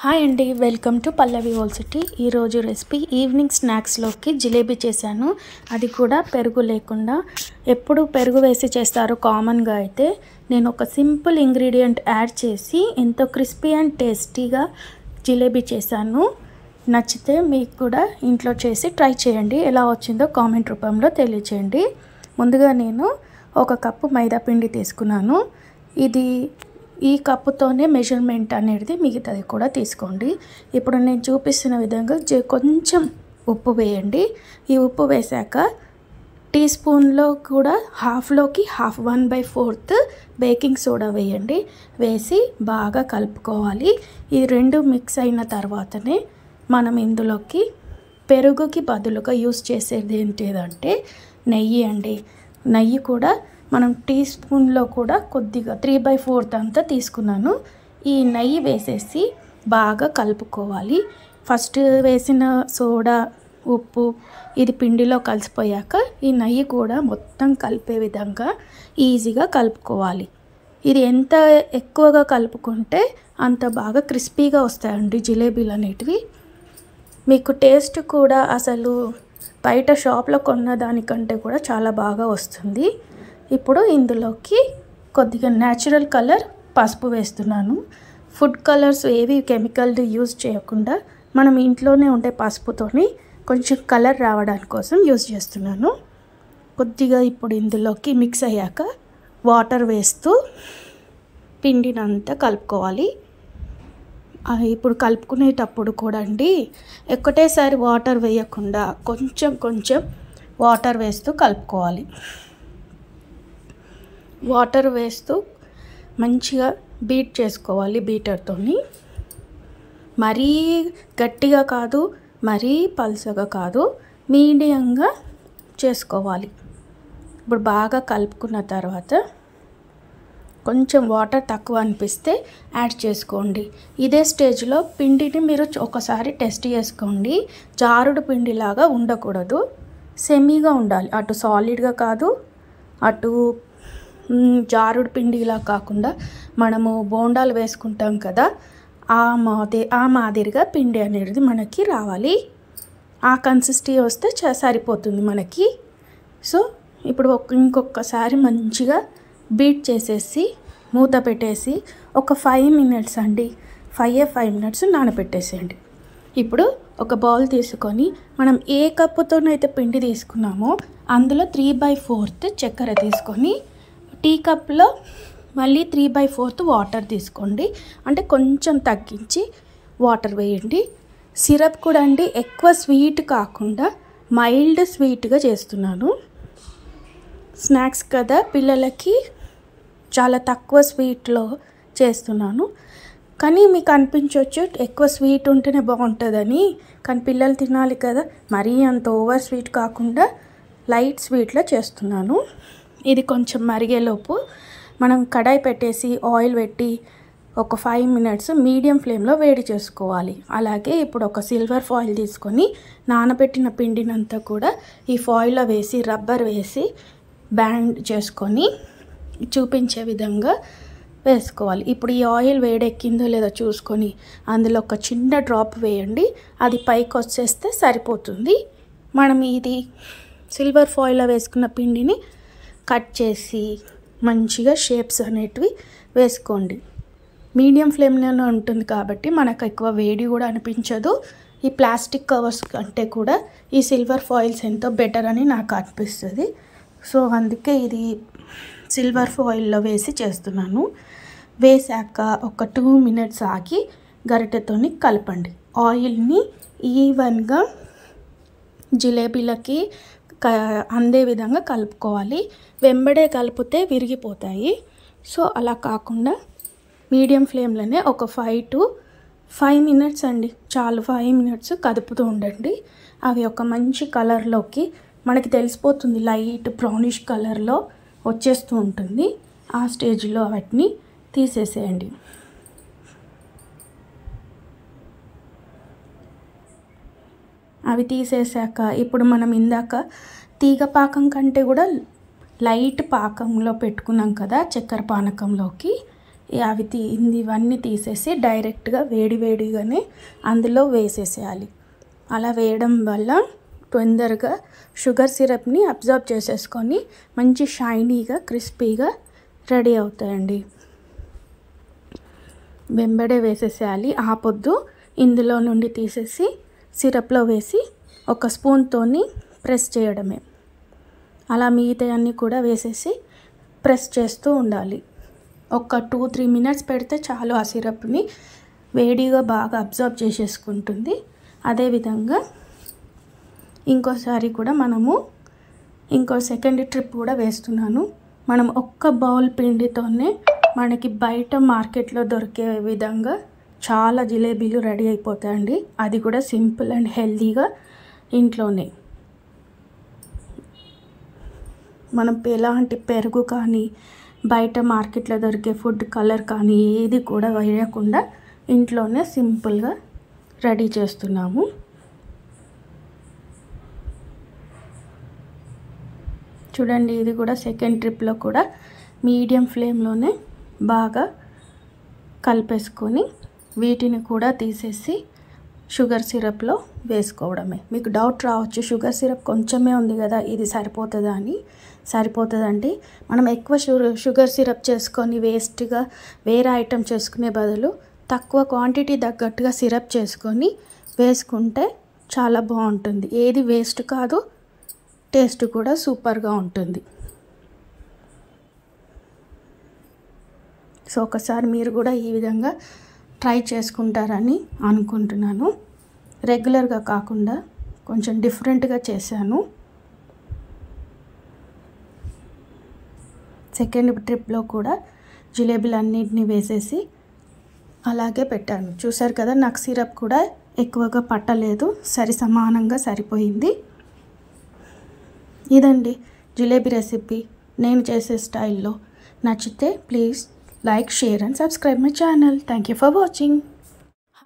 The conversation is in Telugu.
హాయ్ అండి, welcome to Pallavi old city. ఈరోజు రెసిపీ ఈవినింగ్ స్నాక్స్లోకి జిలేబీ చేశాను. అది కూడా పెరుగు లేకుండా. ఎప్పుడు పెరుగు వేసి చేస్తారు కామన్గా, అయితే నేను ఒక సింపుల్ ఇంగ్రీడియంట్ యాడ్ చేసి ఎంతో క్రిస్పీ అండ్ టేస్టీగా జిలేబీ చేశాను. నచ్చితే మీకు కూడా ఇంట్లో చేసి ట్రై చేయండి. ఎలా వచ్చిందో కామెంట్ రూపంలో తెలియచేయండి. ముందుగా నేను 1 కప్పు మైదా పిండి తీసుకున్నాను. ఈ కప్పుతోనే మెజర్మెంట్ అనేది మిగతాది కూడా తీసుకోండి. ఇప్పుడు నేను చూపిస్తున్న విధంగా కొంచెం ఉప్పు వేయండి. ఈ ఉప్పు వేశాక టీ స్పూన్లో కూడా హాఫ్లోకి 1/4 బేకింగ్ సోడా వేయండి. వేసి బాగా కలుపుకోవాలి. ఈ రెండు మిక్స్ అయిన తర్వాతనే మనం ఇందులోకి పెరుగుకి బదులుగా యూస్ చేసేది ఏంటిదంటే నెయ్యి అండి. నెయ్యి కూడా మనం టీ స్పూన్లో కూడా కొద్దిగా 3/4 అంతా తీసుకున్నాను. ఈ నెయ్యి వేసేసి బాగా కలుపుకోవాలి. ఫస్ట్ వేసిన సోడా, ఉప్పు ఇది పిండిలో కలిసిపోయాక ఈ నెయ్యి కూడా మొత్తం కలిపే విధంగా ఈజీగా కలుపుకోవాలి. ఇది ఎంత ఎక్కువగా కలుపుకుంటే అంత బాగా క్రిస్పీగా వస్తాయండి జిలేబీలు అనేటివి. మీకు టేస్ట్ కూడా అసలు బయట షాప్లో కొన్న దానికంటే కూడా చాలా బాగా వస్తుంది. ఇప్పుడు ఇందులోకి కొద్దిగా న్యాచురల్ కలర్ పసుపు వేస్తున్నాను. ఫుడ్ కలర్స్ ఏవి కెమికల్ యూజ్ చేయకుండా మనం ఇంట్లోనే ఉండే పసుపుతోని కొంచెం కలర్ రావడానికి కోసం యూజ్ చేస్తున్నాను. కొద్దిగా ఇప్పుడు ఇందులోకి మిక్స్ అయ్యాక వాటర్ వేస్తూ పిండినంతా కలుపుకోవాలి. ఇప్పుడు కలుపుకునేటప్పుడు కూడా అండి ఒకటేసారి వాటర్ వేయకుండా కొంచెం కొంచెం వాటర్ వేస్తూ కలుపుకోవాలి. వాటర్ వేస్తూ మంచిగా బీట్ చేసుకోవాలి బీటర్తోని. మరీ గట్టిగా కాదు, మరీ పల్చగా కాదు, మీడియంగా చేసుకోవాలి. ఇప్పుడు బాగా కలుపుకున్న తర్వాత కొంచెం వాటర్ తక్కువ అనిపిస్తే యాడ్ చేసుకోండి. ఇదే స్టేజ్లో పిండిని మీరు ఒకసారి టెస్ట్ చేసుకోండి. జారుడు పిండిలాగా ఉండకూడదు, సెమీగా ఉండాలి. అటు సాలిడ్గా కాదు, అటు జారుడు పిండిలా కాకుండా మనము బోండాలు వేసుకుంటాం కదా, ఆ మాదిరిగా పిండి అనేది మనకి రావాలి. ఆ కన్సిస్టెన్సీ వస్తే సరిపోతుంది మనకి. సో ఇప్పుడు ఇంకొకసారి మంచిగా బీట్ చేసేసి మూత పెట్టేసి ఒక 5 మినిట్స్ అండి, 5 మినిట్స్ నానబెట్టేసేయండి. ఇప్పుడు ఒక బౌల్ తీసుకొని మనం ఏ కప్పుతోనైతే పిండి తీసుకున్నామో అందులో 3/4 చక్కెర తీసుకొని టీ కప్లో మళ్ళీ 3/4 వాటర్ తీసుకోండి. అంటే కొంచెం తగ్గించి వాటర్ వేయండి. సిరప్ కూడా అండి ఎక్కువ స్వీట్ కాకుండా మైల్డ్ స్వీట్గా చేస్తున్నాను. స్నాక్స్ కదా, పిల్లలకి చాలా తక్కువ స్వీట్లో చేస్తున్నాను. కానీ మీకు అనిపించవచ్చు ఎక్కువ స్వీట్ ఉంటేనే బాగుంటుందని, కానీ పిల్లలు తినాలి కదా, మరీ అంత ఓవర్ స్వీట్ కాకుండా లైట్ స్వీట్లో చేస్తున్నాను. ఇది కొంచెం మరిగేలోపు మనం కడాయి పెట్టేసి ఆయిల్ పెట్టి ఒక 5 మినిట్స్ మీడియం ఫ్లేమ్లో వేడి చేసుకోవాలి. అలాగే ఇప్పుడు ఒక సిల్వర్ ఫాయిల్ తీసుకొని నానబెట్టిన పిండినంతా కూడా ఈ ఫాయిల్లో వేసి రబ్బర్ వేసి బ్యాండ్ చేసుకొని చూపించే విధంగా వేసుకోవాలి. ఇప్పుడు ఈ ఆయిల్ వేడెక్కిందో లేదో చూసుకొని అందులో ఒక చిన్న డ్రాప్ వేయండి. అది పైకి వచ్చేస్తే సరిపోతుంది. మనం ఇది సిల్వర్ ఫాయిల్లో వేసుకున్న పిండిని కట్ చేసి మంచిగా షేప్స్ అనేటివి వేసుకోండి. మీడియం ఫ్లేమ్లోనే ఉంటుంది కాబట్టి మనకు ఎక్కువ వేడి కూడా అనిపించదు. ఈ ప్లాస్టిక్ కవర్స్ కంటే కూడా ఈ సిల్వర్ ఫాయిల్స్ ఎంతో బెటర్ అని నాకు అనిపిస్తుంది. సో అందుకే ఇది సిల్వర్ ఫాయిల్లో వేసి చేస్తున్నాను. వేసాక ఒక 2 మినిట్స్ ఆగి గరిటెతోని కలపండి. ఆయిల్ని ఈవెన్గా జిలేబీలకి అందే విధంగా కలుపుకోవాలి. వెంబడే కలిపితే విరిగిపోతాయి. సో అలా కాకుండా మీడియం ఫ్లేమ్లోనే ఒక 5 మినిట్స్ అండి చాలు, 5 మినిట్స్ కదుపుతూ ఉండండి. అవి ఒక మంచి కలర్లోకి మనకి తెలిసిపోతుంది, లైట్ బ్రౌనిష్ కలర్లో వచ్చేస్తూ ఉంటుంది. ఆ స్టేజ్లో వాటిని తీసేసేయండి. అవి తీసేసాక ఇప్పుడు మనం ఇందాక తీగ పాకం కంటే కూడా లైట్ పాకంలో పెట్టుకున్నాం కదా చక్కెర పానకంలోకి, ఇవన్నీ తీసేసి డైరెక్ట్గా వేడిగానే అందులో వేసేసేయాలి. అలా వేయడం వల్ల తొందరగా షుగర్ సిరప్ని అబ్జర్వ్ చేసేసుకొని మంచి షైనీగా క్రిస్పీగా రెడీ అవుతాయండి. వెంబడే వేసేసేయాలి, ఆపొద్దు. ఇందులో నుండి తీసేసి సిరప్లో వేసి ఒక స్పూన్తోని ప్రెస్ చేయడమే. అలా మిగతా అన్నీ కూడా వేసేసి ప్రెస్ చేస్తూ ఉండాలి. ఒక 2-3 మినిట్స్ పెడితే చాలు. ఆ సిరప్ని వేడిగా బాగా అబ్జర్వ్ చేసేసుకుంటుంది. అదేవిధంగా ఇంకోసారి కూడా ఇంకో సెకండ్ ట్రిప్ కూడా వేస్తున్నాను. మనం ఒక్క బౌల్ పిండితోనే మనకి బయట మార్కెట్లో దొరికే విధంగా చాలా జిలేబీలు రెడీ అయిపోతాయండి. అది కూడా సింపుల్ అండ్ హెల్తీగా ఇంట్లోనే. మనం ఎలాంటి పెరుగు కానీ బయట మార్కెట్లో దొరికే ఫుడ్ కలర్ కానీ ఏది కూడా వేయకుండా ఇంట్లోనే సింపుల్గా రెడీ చేస్తున్నాము. చూడండి, ఇది కూడా సెకండ్ ట్రిప్లో కూడా మీడియం ఫ్లేమ్లోనే బాగా కలిపేసుకొని వీటిని కూడా తీసేసి షుగర్ సిరప్లో వేసుకోవడమే. మీకు డౌట్ రావచ్చు, షుగర్ సిరప్ కొంచెమే ఉంది కదా, ఇది సరిపోతుందా అని. సరిపోతుందండి. మనం ఎక్కువ షుగర్ సిరప్ చేసుకొని వేస్ట్గా వేరే ఐటెం చేసుకునే బదులు తక్కువ క్వాంటిటీ తగ్గట్టుగా సిరప్ చేసుకొని వేసుకుంటే చాలా బాగుంటుంది. ఏది వేస్ట్ కాదు, టేస్ట్ కూడా సూపర్గా ఉంటుంది. సో ఒకసారి మీరు కూడా ఈ విధంగా ట్రై చేసుకుంటారని అనుకుంటున్నాను. రెగ్యులర్గా కాకుండా కొంచెం డిఫరెంట్గా చేశాను. సెకండ్ ట్రిప్లో కూడా జిలేబీలన్నింటినీ వేసేసి అలాగే పెట్టాను. చూసారు కదా, నాకు సిరప్ కూడా ఎక్కువగా పట్టలేదు, సమానంగా సరిపోయింది. ఇదండి జిలేబీ రెసిపీ నేను చేసే స్టైల్లో. నచ్చితే please like, share and subscribe my channel. Thank you for watching.